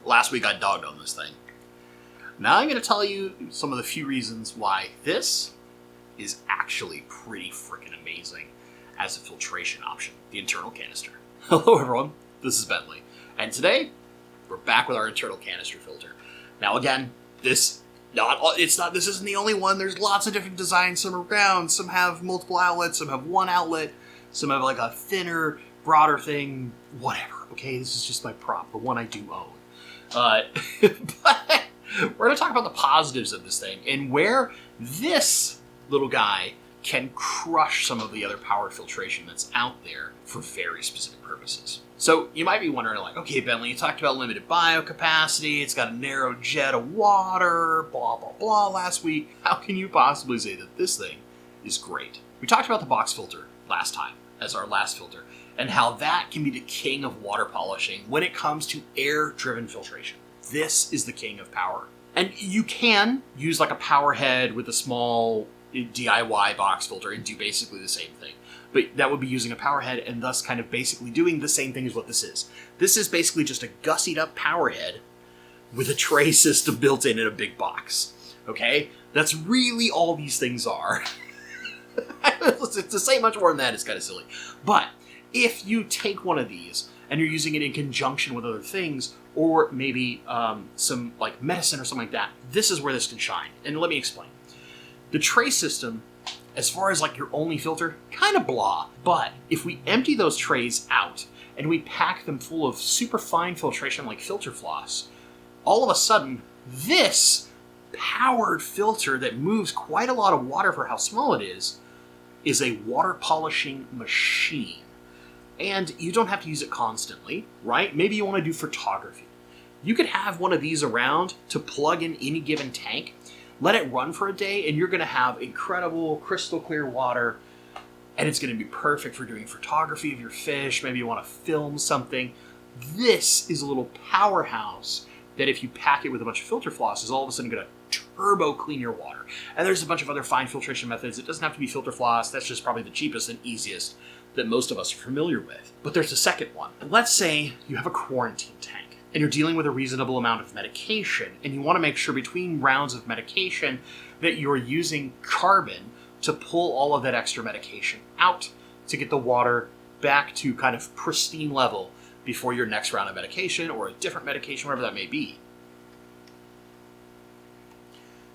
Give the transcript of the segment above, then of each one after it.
last week I dogged on this thing. Now I'm going to tell you some of the few reasons why this is actually pretty freaking amazing as a filtration option, the internal canister. Hello everyone, this is Bentley, and today we're back with our internal canister filter. Now again, this isn't the only one. There's lots of different designs. Some are round, some have multiple outlets, some have one outlet, some have like a thinner, broader thing, whatever. Okay, this is just my prop, the one I do own. But we're going to talk about the positives of this thing and where this little guy can crush some of the other power filtration that's out there for very specific purposes. So you might be wondering, like, okay, Bentley, you talked about limited biocapacity, it's got a narrow jet of water, blah, blah, blah last week. How can you possibly say that this thing is great? We talked about the box filter last time as our last filter, and how that can be the king of water polishing when it comes to air-driven filtration. This is the king of power. And you can use like a power head with a small DIY box filter and do basically the same thing. But that would be using a power head and thus kind of basically doing the same thing as what this is. This is basically just a gussied up power head with a tray system built in a big box. Okay? That's really all these things are. To say much more than that is kind of silly. But if you take one of these and you're using it in conjunction with other things, or maybe some like medicine or something like that, this is where this can shine. And let me explain. The tray system, as far as like your only filter, kind of blah. But if we empty those trays out and we pack them full of super fine filtration like filter floss, all of a sudden, this powered filter that moves quite a lot of water for how small it is a water polishing machine. And you don't have to use it constantly, right? Maybe you want to do photography. You could have one of these around to plug in any given tank, let it run for a day, and you're going to have incredible crystal clear water, and it's going to be perfect for doing photography of your fish. Maybe you want to film something. This is a little powerhouse that if you pack it with a bunch of filter floss is all of a sudden going to turbo clean your water. And there's a bunch of other fine filtration methods. It doesn't have to be filter floss. That's just probably the cheapest and easiest that most of us are familiar with. But there's a second one. Let's say you have a quarantine tank and you're dealing with a reasonable amount of medication, and you want to make sure between rounds of medication that you're using carbon to pull all of that extra medication out to get the water back to kind of pristine level before your next round of medication or a different medication, whatever that may be.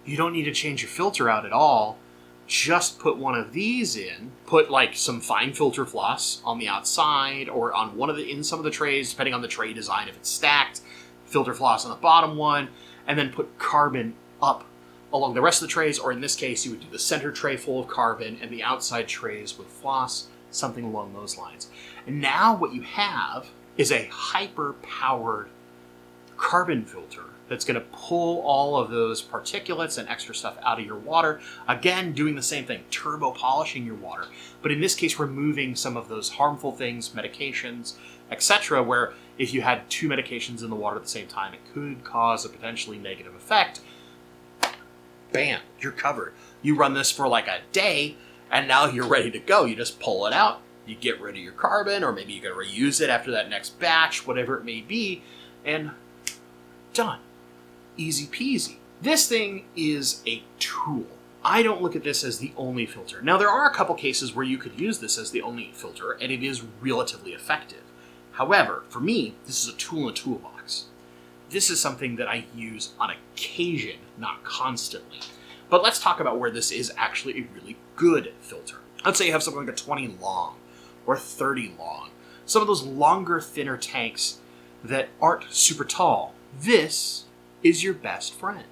You don't need to change your filter out at all. Just put one of these in, put like some fine filter floss on the outside or on in some of the trays, depending on the tray design if it's stacked, filter floss on the bottom one, and then put carbon up along the rest of the trays, or in this case, you would do the center tray full of carbon and the outside trays with floss, something along those lines. And now what you have is a hyper-powered carbon filter that's going to pull all of those particulates and extra stuff out of your water. Again, doing the same thing, turbo polishing your water. But in this case, removing some of those harmful things, medications, etc., where if you had two medications in the water at the same time, it could cause a potentially negative effect. Bam, you're covered. You run this for like a day, and now you're ready to go. You just pull it out, you get rid of your carbon, or maybe you can reuse it after that next batch, whatever it may be, and done. Easy peasy. This thing is a tool. I don't look at this as the only filter. Now, there are a couple cases where you could use this as the only filter, and it is relatively effective. However, for me, this is a tool in a toolbox. This is something that I use on occasion, not constantly. But let's talk about where this is actually a really good filter. Let's say you have something like a 20 long or 30 long. Some of those longer, thinner tanks that aren't super tall. This is your best friend,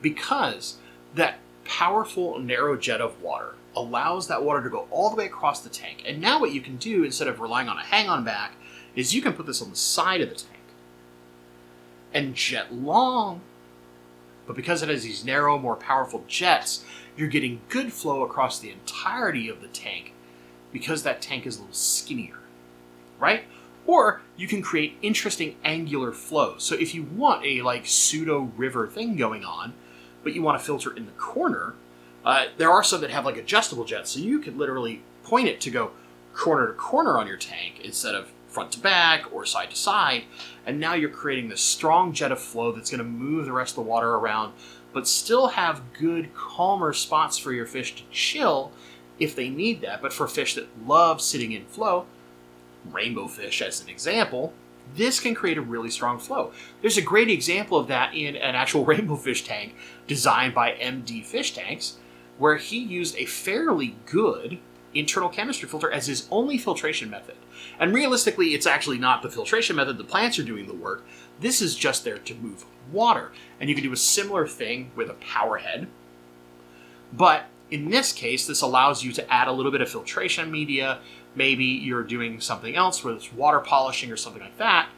because that powerful narrow jet of water allows that water to go all the way across the tank. And now what you can do, instead of relying on a hang-on back, is you can put this on the side of the tank and jet long. But because it has these narrow, more powerful jets, you're getting good flow across the entirety of the tank because that tank is a little skinnier, right? Or you can create interesting angular flows. So if you want a like pseudo river thing going on, but you want to filter in the corner, there are some that have like adjustable jets. So you could literally point it to go corner to corner on your tank instead of front to back or side to side, and now you're creating this strong jet of flow that's going to move the rest of the water around, but still have good, calmer spots for your fish to chill if they need that. But for fish that love sitting in flow, rainbow fish as an example, this can create a really strong flow. There's a great example of that in an actual rainbow fish tank designed by MD Fish Tanks, where he used a fairly good internal canister filter as his only filtration method. And realistically, it's actually not the filtration method. The plants are doing the work. This is just there to move water. And you can do a similar thing with a power head. But in this case, this allows you to add a little bit of filtration media. Maybe you're doing something else, whether it's water polishing or something like that,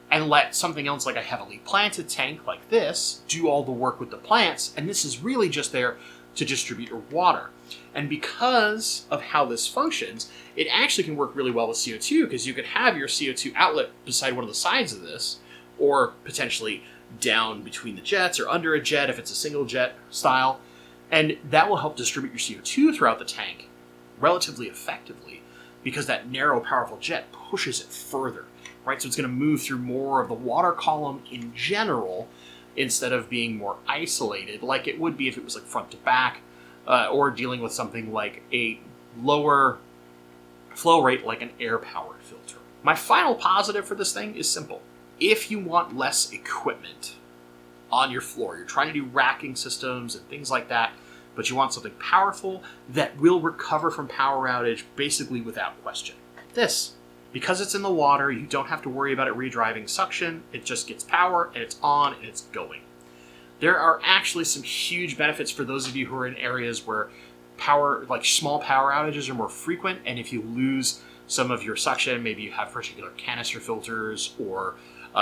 and let something else like a heavily planted tank like this do all the work with the plants. And this is really just there to distribute your water. And because of how this functions, it actually can work really well with CO2, because you could have your CO2 outlet beside one of the sides of this, or potentially down between the jets or under a jet if it's a single jet style. And that will help distribute your CO2 throughout the tank relatively effectively, because that narrow, powerful jet pushes it further, right? So it's going to move through more of the water column in general, instead of being more isolated like it would be if it was like front to back, or dealing with something like a lower flow rate like an air-powered filter. My final positive for this thing is simple. If you want less equipment on your floor, you're trying to do racking systems and things like that, but you want something powerful that will recover from power outage basically without question. This, because it's in the water, you don't have to worry about it redriving suction. It just gets power and it's on and it's going. There are actually some huge benefits for those of you who are in areas where power, like small power outages, are more frequent, and if you lose some of your suction, maybe you have particular canister filters, or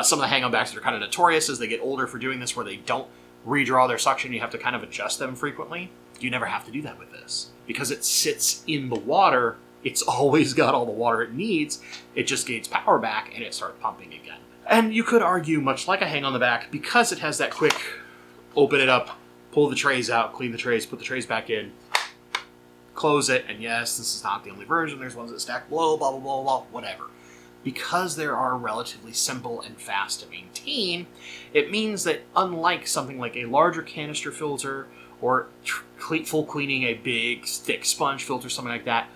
some of the hang-on backs that are kind of notorious as they get older for doing this, where they don't redraw their suction, you have to kind of adjust them frequently. You never have to do that with this. Because it sits in the water, it's always got all the water it needs, it just gains power back and it starts pumping again. And you could argue, much like a hang on the back, because it has that quick open it up, pull the trays out, clean the trays, put the trays back in, close it, and yes, this is not the only version, there's ones that stack below, blah, blah, blah, blah, whatever. Because they are relatively simple and fast to maintain, it means that unlike something like a larger canister filter, or full cleaning a big, thick sponge filter, something like that,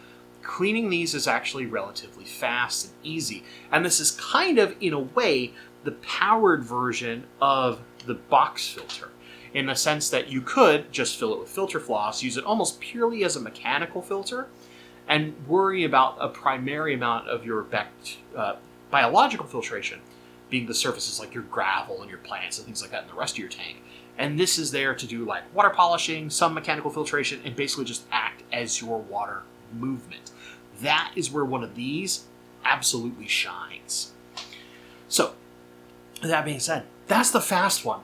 cleaning these is actually relatively fast and easy. And this is kind of, in a way, the powered version of the box filter, in the sense that you could just fill it with filter floss, use it almost purely as a mechanical filter, and worry about a primary amount of your biological filtration being the surfaces like your gravel and your plants and things like that in the rest of your tank. And this is there to do like water polishing, some mechanical filtration, and basically just act as your water movement. That is where one of these absolutely shines. So, that being said, that's the fast one.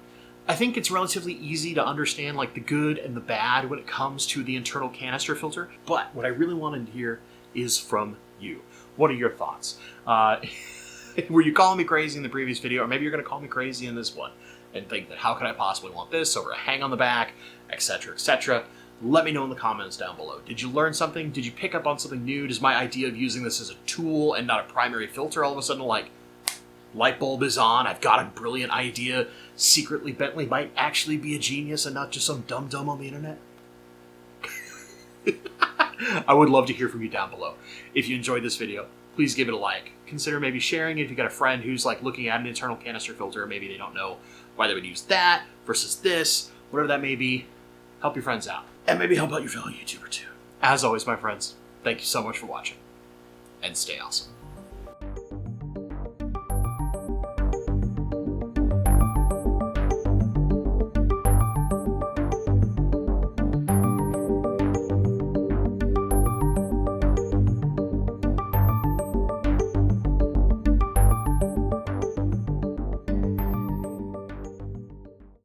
I think it's relatively easy to understand like the good and the bad when it comes to the internal canister filter, but what I really wanted to hear is from you. What are your thoughts? Were you calling me crazy in the previous video, or maybe you're going to call me crazy in this one and think that how could I possibly want this over a hang on the back, etc., etc. Let me know in the comments down below. Did you learn something? Did you pick up on something new? Does my idea of using this as a tool and not a primary filter all of a sudden like light bulb is on? I've got a brilliant idea. Secretly, Bentley might actually be a genius and not just some dum-dum on the internet. I would love to hear from you down below. If you enjoyed this video, please give it a like. Consider maybe sharing it if you've got a friend who's like looking at an internal canister filter, or maybe they don't know why they would use that versus this, whatever that may be. Help your friends out. And maybe help out your fellow YouTuber too. As always, my friends, thank you so much for watching. And stay awesome.